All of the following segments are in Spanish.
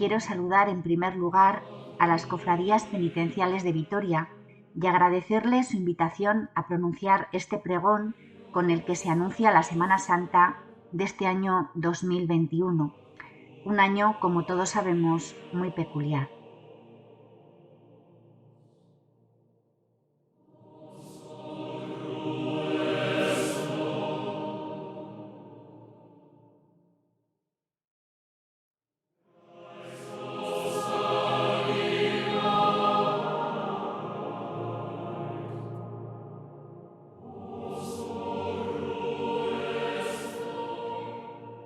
quiero saludar en primer lugar a las cofradías penitenciales de Vitoria y agradecerles su invitación a pronunciar este pregón con el que se anuncia la Semana Santa de este año 2021, un año, como todos sabemos, muy peculiar.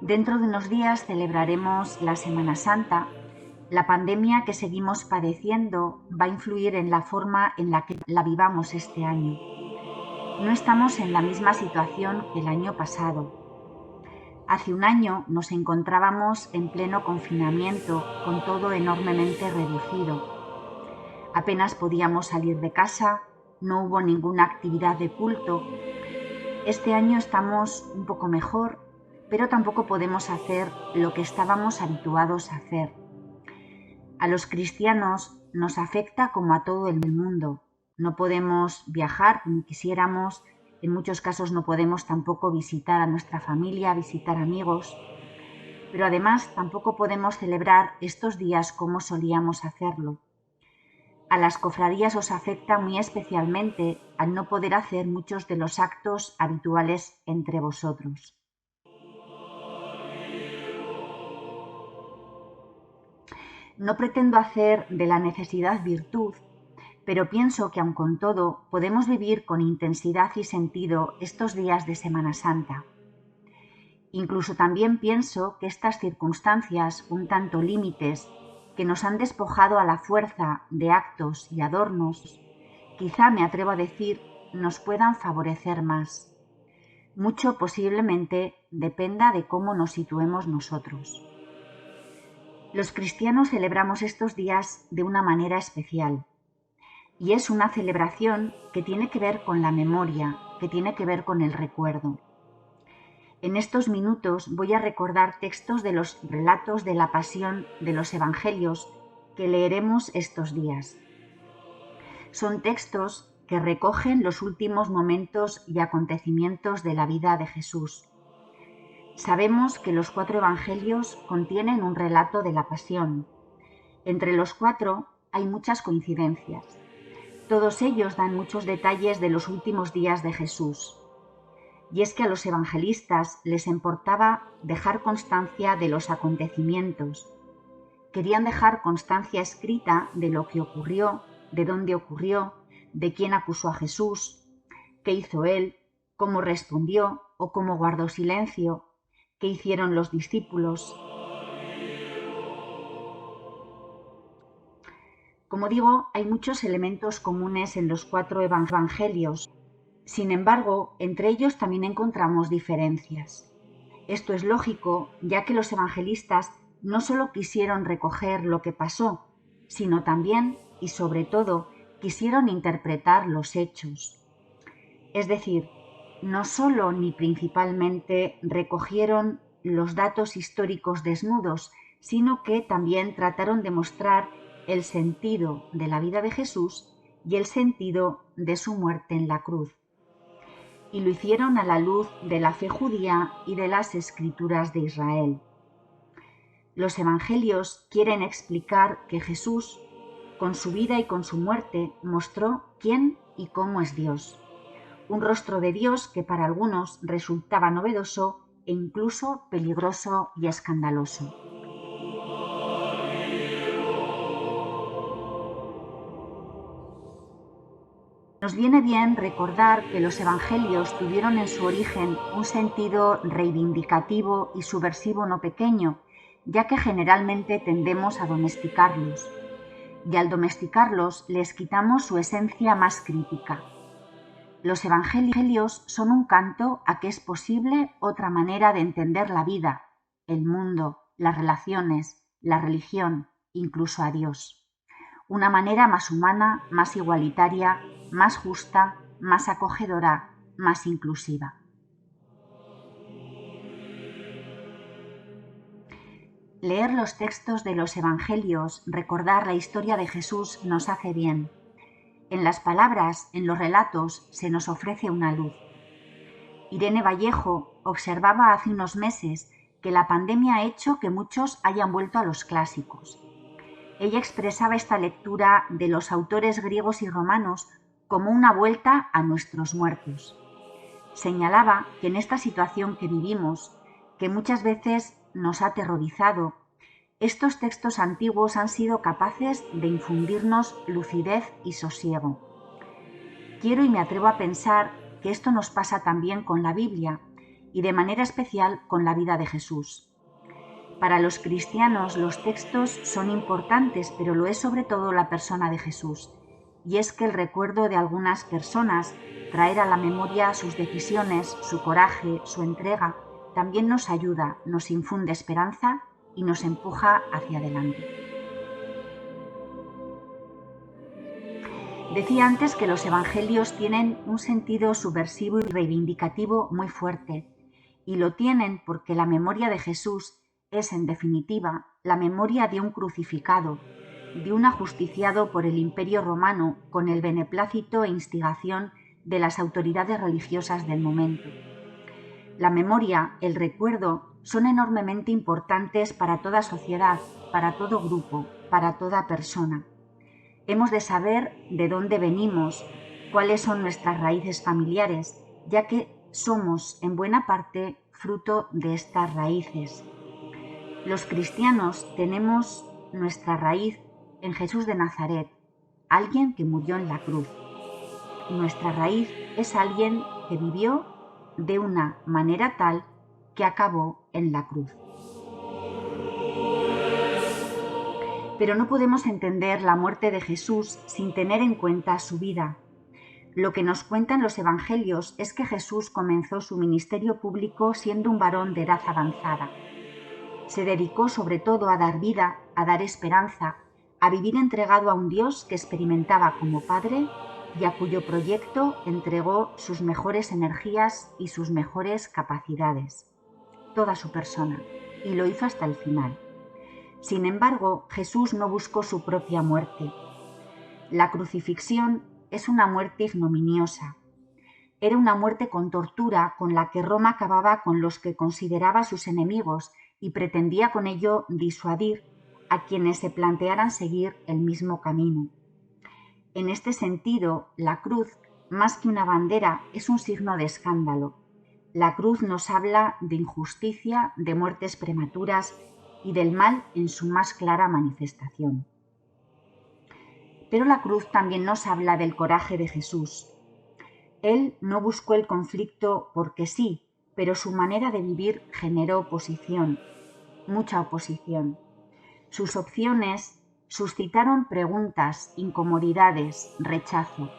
Dentro de unos días celebraremos la Semana Santa. La pandemia que seguimos padeciendo va a influir en la forma en la que la vivamos este año. No estamos en la misma situación que el año pasado. Hace un año nos encontrábamos en pleno confinamiento, con todo enormemente reducido. Apenas podíamos salir de casa, no hubo ninguna actividad de culto. Este año estamos un poco mejor, pero tampoco podemos hacer lo que estábamos habituados a hacer. A los cristianos nos afecta como a todo el mundo. No podemos viajar como quisiéramos, en muchos casos no podemos tampoco visitar a nuestra familia, visitar amigos, pero además tampoco podemos celebrar estos días como solíamos hacerlo. A las cofradías os afecta muy especialmente al no poder hacer muchos de los actos habituales entre vosotros. No pretendo hacer de la necesidad virtud, pero pienso que aun con todo podemos vivir con intensidad y sentido estos días de Semana Santa. Incluso también pienso que estas circunstancias, un tanto límites, que nos han despojado a la fuerza de actos y adornos, quizá me atrevo a decir, nos puedan favorecer más. Mucho posiblemente dependa de cómo nos situemos nosotros. Los cristianos celebramos estos días de una manera especial. Y es una celebración que tiene que ver con la memoria, que tiene que ver con el recuerdo. En estos minutos voy a recordar textos de los relatos de la pasión de los evangelios que leeremos estos días. Son textos que recogen los últimos momentos y acontecimientos de la vida de Jesús. Sabemos que los 4 evangelios contienen un relato de la pasión. Entre los 4 hay muchas coincidencias. Todos ellos dan muchos detalles de los últimos días de Jesús. Y es que a los evangelistas les importaba dejar constancia de los acontecimientos. Querían dejar constancia escrita de lo que ocurrió, de dónde ocurrió, de quién acusó a Jesús, qué hizo él, cómo respondió o cómo guardó silencio, qué hicieron los discípulos. Como digo, hay muchos elementos comunes en los 4 evangelios. Sin embargo, entre ellos también encontramos diferencias. Esto es lógico, ya que los evangelistas no solo quisieron recoger lo que pasó, sino también, y sobre todo, quisieron interpretar los hechos. Es decir, no solo ni principalmente recogieron los datos históricos desnudos, sino que también trataron de mostrar el sentido de la vida de Jesús y el sentido de su muerte en la cruz. Y lo hicieron a la luz de la fe judía y de las escrituras de Israel. Los evangelios quieren explicar que Jesús, con su vida y con su muerte, mostró quién y cómo es Dios. Un rostro de Dios que para algunos resultaba novedoso e incluso peligroso y escandaloso. Nos viene bien recordar que los evangelios tuvieron en su origen un sentido reivindicativo y subversivo no pequeño, ya que generalmente tendemos a domesticarlos. Y al domesticarlos les quitamos su esencia más crítica. Los evangelios son un canto a que es posible otra manera de entender la vida, el mundo, las relaciones, la religión, incluso a Dios. Una manera más humana, más igualitaria, más justa, más acogedora, más inclusiva. Leer los textos de los Evangelios, recordar la historia de Jesús nos hace bien. En las palabras, en los relatos, se nos ofrece una luz. Irene Vallejo observaba hace unos meses que la pandemia ha hecho que muchos hayan vuelto a los clásicos. Ella expresaba esta lectura de los autores griegos y romanos como una vuelta a nuestros muertos. Señalaba que en esta situación que vivimos, que muchas veces nos ha aterrorizado, estos textos antiguos han sido capaces de infundirnos lucidez y sosiego. Quiero y me atrevo a pensar que esto nos pasa también con la Biblia y de manera especial con la vida de Jesús. Para los cristianos los textos son importantes, pero lo es sobre todo la persona de Jesús. Y es que el recuerdo de algunas personas, traer a la memoria sus decisiones, su coraje, su entrega, también nos ayuda, nos infunde esperanza y nos empuja hacia adelante. Decía antes que los evangelios tienen un sentido subversivo y reivindicativo muy fuerte, y lo tienen porque la memoria de Jesús es, en definitiva, la memoria de un crucificado, de un ajusticiado por el Imperio Romano con el beneplácito e instigación de las autoridades religiosas del momento. La memoria, el recuerdo, son enormemente importantes para toda sociedad, para todo grupo, para toda persona. Hemos de saber de dónde venimos, cuáles son nuestras raíces familiares, ya que somos en buena parte fruto de estas raíces. Los cristianos tenemos nuestra raíz en Jesús de Nazaret, alguien que murió en la cruz. Y nuestra raíz es alguien que vivió de una manera tal que acabó en la cruz. Pero no podemos entender la muerte de Jesús sin tener en cuenta su vida. Lo que nos cuentan los evangelios es que Jesús comenzó su ministerio público siendo un varón de edad avanzada. Se dedicó sobre todo a dar vida, a dar esperanza, a vivir entregado a un Dios que experimentaba como Padre y a cuyo proyecto entregó sus mejores energías y sus mejores capacidades, toda su persona, y lo hizo hasta el final. Sin embargo, Jesús no buscó su propia muerte. La crucifixión es una muerte ignominiosa. Era una muerte con tortura con la que Roma acababa con los que consideraba sus enemigos y pretendía con ello disuadir a quienes se plantearan seguir el mismo camino. En este sentido, la cruz, más que una bandera, es un signo de escándalo. La cruz nos habla de injusticia, de muertes prematuras y del mal en su más clara manifestación. Pero la cruz también nos habla del coraje de Jesús. Él no buscó el conflicto porque sí, pero su manera de vivir generó oposición, mucha oposición. Sus opciones suscitaron preguntas, incomodidades, rechazo.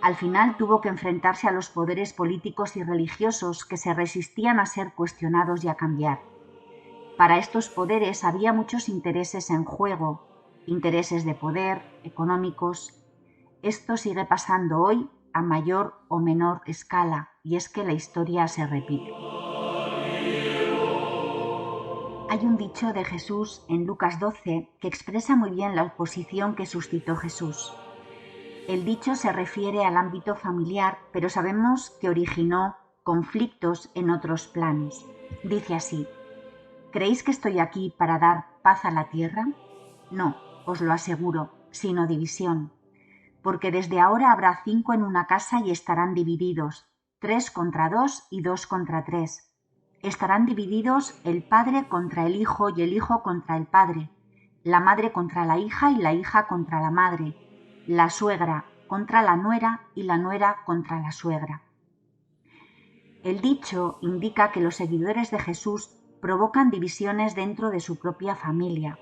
Al final tuvo que enfrentarse a los poderes políticos y religiosos que se resistían a ser cuestionados y a cambiar. Para estos poderes había muchos intereses en juego, intereses de poder, económicos. Esto sigue pasando hoy a mayor o menor escala, y es que la historia se repite. Hay un dicho de Jesús en Lucas 12 que expresa muy bien la oposición que suscitó Jesús. El dicho se refiere al ámbito familiar, pero sabemos que originó conflictos en otros planos. Dice así: ¿creéis que estoy aquí para dar paz a la tierra? No, os lo aseguro, sino división. Porque desde ahora habrá 5 en una casa y estarán divididos, 3 contra 2 y 2 contra 3. Estarán divididos el padre contra el hijo y el hijo contra el padre, la madre contra la hija y la hija contra la madre, la suegra contra la nuera y la nuera contra la suegra. El dicho indica que los seguidores de Jesús provocan divisiones dentro de su propia familia.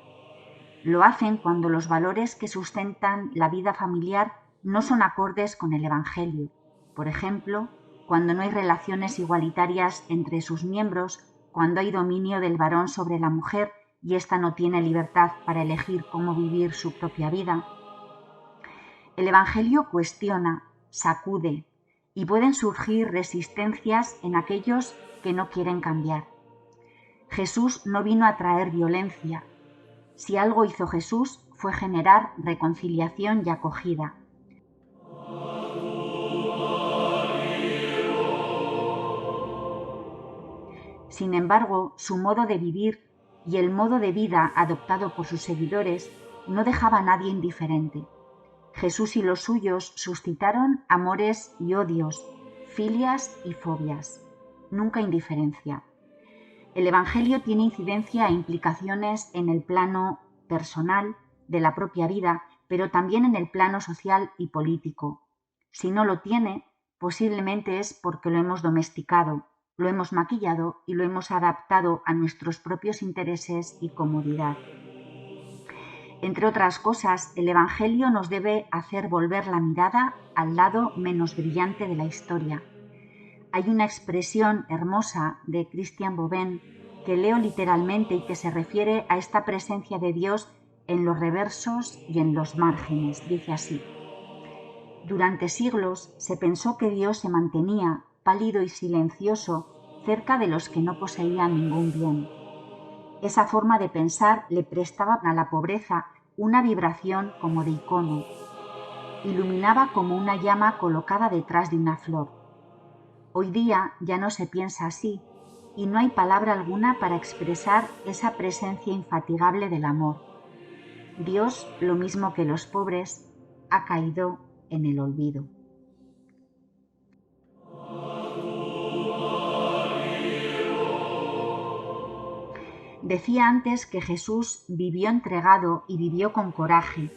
Lo hacen cuando los valores que sustentan la vida familiar no son acordes con el Evangelio. Por ejemplo, cuando no hay relaciones igualitarias entre sus miembros, cuando hay dominio del varón sobre la mujer y ésta no tiene libertad para elegir cómo vivir su propia vida. El Evangelio cuestiona, sacude, y pueden surgir resistencias en aquellos que no quieren cambiar. Jesús no vino a traer violencia. Si algo hizo Jesús fue generar reconciliación y acogida. Sin embargo, su modo de vivir y el modo de vida adoptado por sus seguidores no dejaba a nadie indiferente. Jesús y los suyos suscitaron amores y odios, filias y fobias, nunca indiferencia. El Evangelio tiene incidencia e implicaciones en el plano personal de la propia vida, pero también en el plano social y político. Si no lo tiene, posiblemente es porque lo hemos domesticado, lo hemos maquillado y lo hemos adaptado a nuestros propios intereses y comodidad. Entre otras cosas, el Evangelio nos debe hacer volver la mirada al lado menos brillante de la historia. Hay una expresión hermosa de Christian Bobin que leo literalmente y que se refiere a esta presencia de Dios en los reversos y en los márgenes. Dice así: durante siglos se pensó que Dios se mantenía, pálido y silencioso, cerca de los que no poseían ningún bien. Esa forma de pensar le prestaba a la pobreza una vibración como de icono. Iluminaba como una llama colocada detrás de una flor. Hoy día ya no se piensa así, y no hay palabra alguna para expresar esa presencia infatigable del amor. Dios, lo mismo que los pobres, ha caído en el olvido. Decía antes que Jesús vivió entregado y vivió con coraje.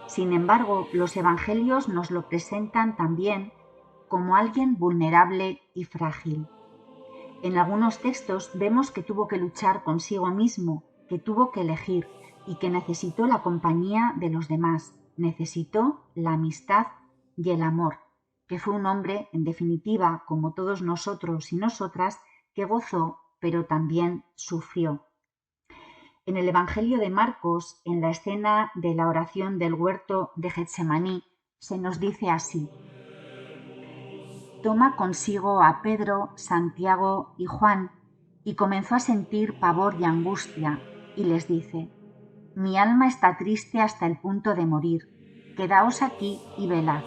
Sin embargo, los evangelios nos lo presentan también como alguien vulnerable y frágil. En algunos textos vemos que tuvo que luchar consigo mismo, que tuvo que elegir y que necesitó la compañía de los demás, necesitó la amistad y el amor, que fue un hombre, en definitiva, como todos nosotros y nosotras, que gozó, pero también sufrió. En el Evangelio de Marcos, en la escena de la oración del huerto de Getsemaní, se nos dice así: toma consigo a Pedro, Santiago y Juan, y comenzó a sentir pavor y angustia, y les dice: mi alma está triste hasta el punto de morir, quedaos aquí y velad.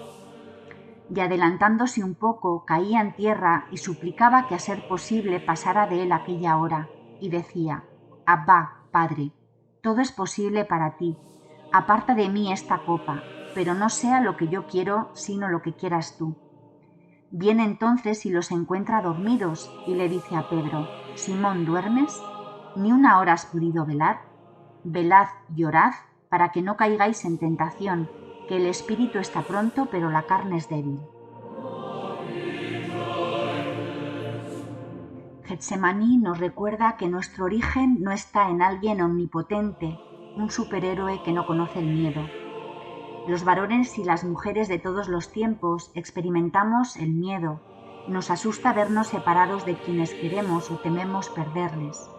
Y adelantándose un poco, caía en tierra y suplicaba que a ser posible pasara de él aquella hora, y decía: Abba, Padre, todo es posible para ti, aparta de mí esta copa, pero no sea lo que yo quiero, sino lo que quieras tú. Viene entonces y los encuentra dormidos, y le dice a Pedro: Simón, ¿duermes? ¿Ni una hora has podido velar? Velad y orad para que no caigáis en tentación, que el espíritu está pronto, pero la carne es débil. Getsemaní nos recuerda que nuestro origen no está en alguien omnipotente, un superhéroe que no conoce el miedo. Los varones y las mujeres de todos los tiempos experimentamos el miedo. Nos asusta vernos separados de quienes queremos o tememos perderles.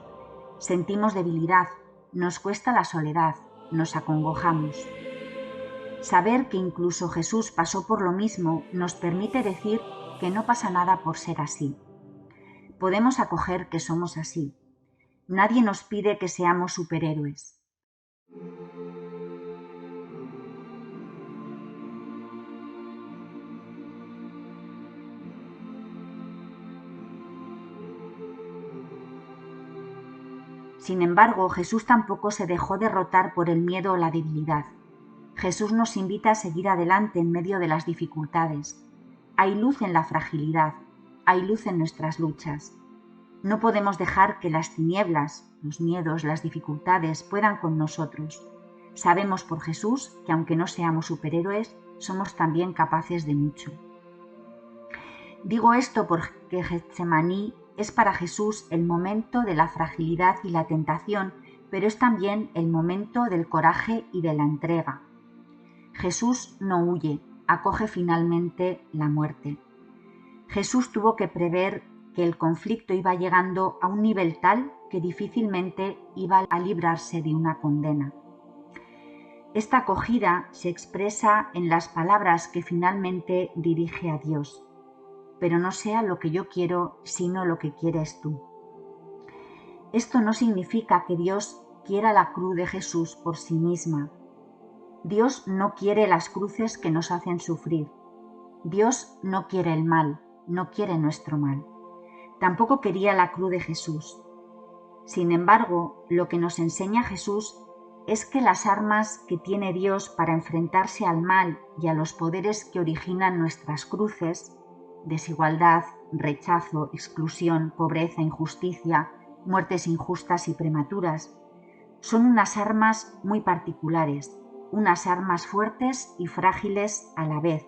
Sentimos debilidad, nos cuesta la soledad, nos acongojamos. Saber que incluso Jesús pasó por lo mismo nos permite decir que no pasa nada por ser así. Podemos acoger que somos así. Nadie nos pide que seamos superhéroes. Sin embargo, Jesús tampoco se dejó derrotar por el miedo o la debilidad. Jesús nos invita a seguir adelante en medio de las dificultades. Hay luz en la fragilidad, hay luz en nuestras luchas. No podemos dejar que las tinieblas, los miedos, las dificultades puedan con nosotros. Sabemos por Jesús que aunque no seamos superhéroes, somos también capaces de mucho. Digo esto porque Getsemaní es para Jesús el momento de la fragilidad y la tentación, pero es también el momento del coraje y de la entrega. Jesús no huye, acoge finalmente la muerte. Jesús tuvo que prever que el conflicto iba llegando a un nivel tal que difícilmente iba a librarse de una condena. Esta acogida se expresa en las palabras que finalmente dirige a Dios: pero no sea lo que yo quiero, sino lo que quieres tú. Esto no significa que Dios quiera la cruz de Jesús por sí misma. Dios no quiere las cruces que nos hacen sufrir. Dios no quiere el mal, no quiere nuestro mal. Tampoco quería la cruz de Jesús. Sin embargo, lo que nos enseña Jesús es que las armas que tiene Dios para enfrentarse al mal y a los poderes que originan nuestras cruces, desigualdad, rechazo, exclusión, pobreza, injusticia, muertes injustas y prematuras, son unas armas muy particulares, unas armas fuertes y frágiles a la vez.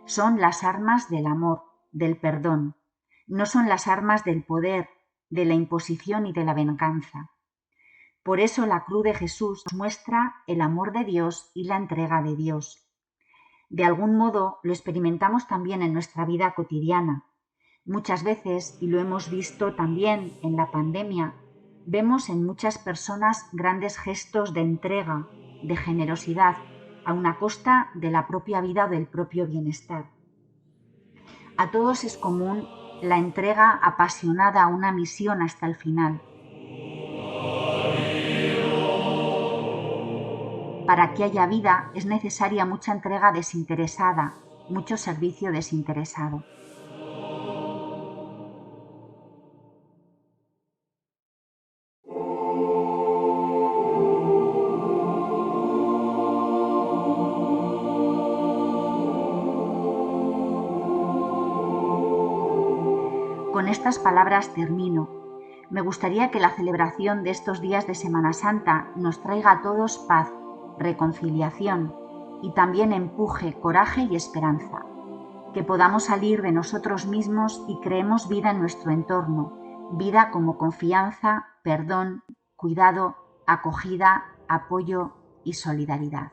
Son las armas del amor, del perdón, no son las armas del poder, de la imposición y de la venganza. Por eso la cruz de Jesús muestra el amor de Dios y la entrega de Dios. De algún modo lo experimentamos también en nuestra vida cotidiana. Muchas veces, y lo hemos visto también en la pandemia, vemos en muchas personas grandes gestos de entrega, de generosidad, aun a costa de la propia vida o del propio bienestar. A todos es común la entrega apasionada a una misión hasta el final. Para que haya vida es necesaria mucha entrega desinteresada, mucho servicio desinteresado. Con estas palabras termino. Me gustaría que la celebración de estos días de Semana Santa nos traiga a todos paz, reconciliación y también empuje, coraje y esperanza. Que podamos salir de nosotros mismos y creemos vida en nuestro entorno, vida como confianza, perdón, cuidado, acogida, apoyo y solidaridad.